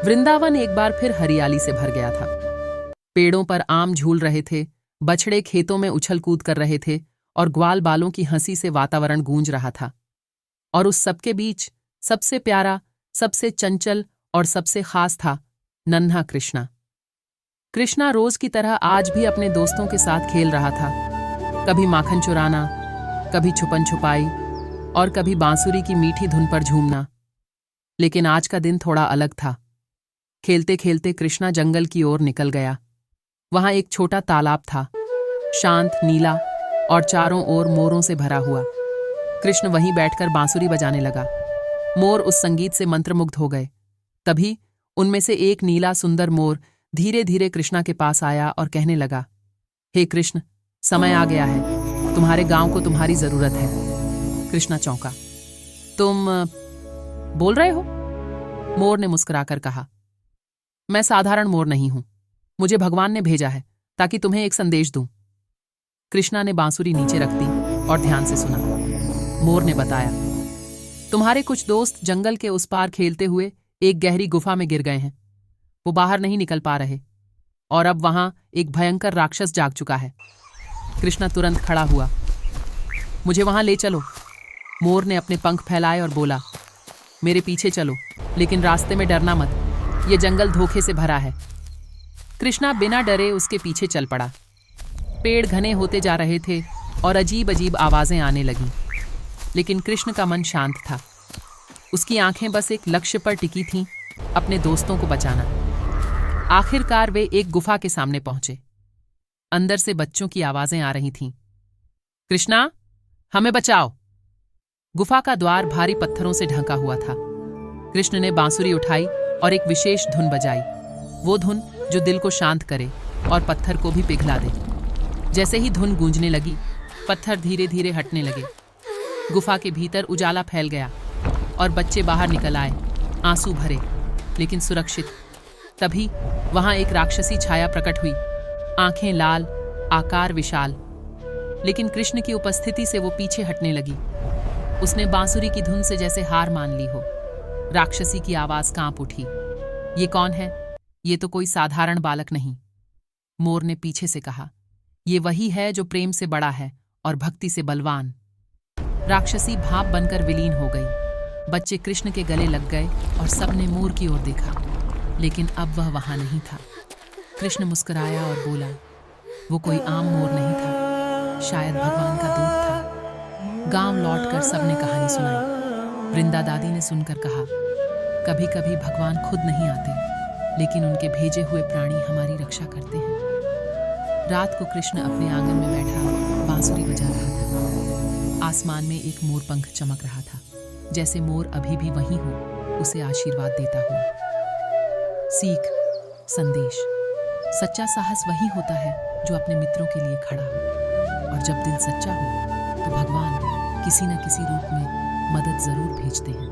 वृंदावन एक बार फिर हरियाली से भर गया था। पेड़ों पर आम झूल रहे थे, बछड़े खेतों में उछल कूद कर रहे थे और ग्वाल बालों की हंसी से वातावरण गूंज रहा था। और उस सबके बीच सबसे प्यारा, सबसे चंचल और सबसे खास था नन्हा कृष्णा। कृष्णा रोज की तरह आज भी अपने दोस्तों के साथ खेल रहा था। कभी माखन चुराना, कभी छुपन छुपाई और कभी बांसुरी की मीठी धुन पर झूमना। लेकिन आज का दिन थोड़ा अलग था। खेलते खेलते कृष्णा जंगल की ओर निकल गया। वहां एक छोटा तालाब था, शांत, नीला और चारों ओर मोरों से भरा हुआ। कृष्ण वहीं बैठकर बांसुरी बजाने लगा। मोर उस संगीत से मंत्रमुग्ध हो गए। तभी उनमें से एक नीला सुंदर मोर धीरे धीरे कृष्णा के पास आया और कहने लगा, हे कृष्ण, समय आ गया है, तुम्हारे गांव को तुम्हारी जरूरत है। कृष्णा चौंका। तुम बोल रहे हो? मोर ने मुस्कुराकर कहा, मैं साधारण मोर नहीं हूं, मुझे भगवान ने भेजा है ताकि तुम्हें एक संदेश दूं। कृष्णा ने बांसुरी नीचे रख दी और ध्यान से सुना। मोर ने बताया, तुम्हारे कुछ दोस्त जंगल के उस पार खेलते हुए एक गहरी गुफा में गिर गए हैं। वो बाहर नहीं निकल पा रहे और अब वहां एक भयंकर राक्षस जाग चुका है। कृष्णा तुरंत खड़ा हुआ। मुझे वहां ले चलो। मोर ने अपने पंख फैलाए और बोला, मेरे पीछे चलो, लेकिन रास्ते में डरना मत, ये जंगल धोखे से भरा है। कृष्णा बिना डरे उसके पीछे चल पड़ा। पेड़ घने होते जा रहे थे और अजीब अजीब आवाजें आने लगीं। लेकिन कृष्ण का मन शांत था। उसकी आंखें बस एक लक्ष्य पर टिकी थीं, अपने दोस्तों को बचाना। आखिरकार वे एक गुफा के सामने पहुंचे। अंदर से बच्चों की आवाजें आ रही थीं। कृष्णा, हमें बचाओ। गुफा का द्वार भारी पत्थरों से ढका हुआ था। कृष्ण ने बांसुरी उठाई और एक विशेष धुन बजाई, वो धुन जो दिल को शांत करे और पत्थर को भी पिघला दे। जैसे ही धुन गूंजने लगी, पत्थर धीरे धीरे हटने लगे। गुफा के भीतर उजाला फैल गया और बच्चे बाहर निकल आए, आंसू भरे लेकिन सुरक्षित। तभी वहां एक राक्षसी छाया प्रकट हुई, आंखें लाल, आकार विशाल। लेकिन कृष्ण की उपस्थिति से वो पीछे हटने लगी। उसने बांसुरी की धुन से जैसे हार मान ली हो। राक्षसी की आवाज कांप उठी। ये कौन है? ये तो कोई साधारण बालक नहीं। मोर ने पीछे से कहा, ये वही है जो प्रेम से बड़ा है और भक्ति से बलवान। राक्षसी भाप बनकर विलीन हो गई। बच्चे कृष्ण के गले लग गए और सबने मोर की ओर देखा, लेकिन अब वह वहां नहीं था। कृष्ण मुस्कुराया और बोला, वो कोई आम मोर नहीं था, शायद भगवान का दूत था। गांव लौटकर सबने कहानी सुनाई। वृंदा दादी ने सुनकर कहा, कभी कभी भगवान खुद नहीं आते, लेकिन उनके भेजे हुए प्राणी हमारी रक्षा करते हैं। रात को कृष्ण अपने आंगन में बैठा बांसुरी बजा रहा था। आसमान में एक मोर पंख चमक रहा था, जैसे मोर अभी भी वहीं हो, उसे आशीर्वाद देता हुआ। सीख, संदेश, सच्चा साहस वही होता है जो अपने मित्रों के लिए खड़ा हो। और जब दिल सच्चा हो तो भगवान किसी न किसी रूप में मदद जरूर भेजते हैं।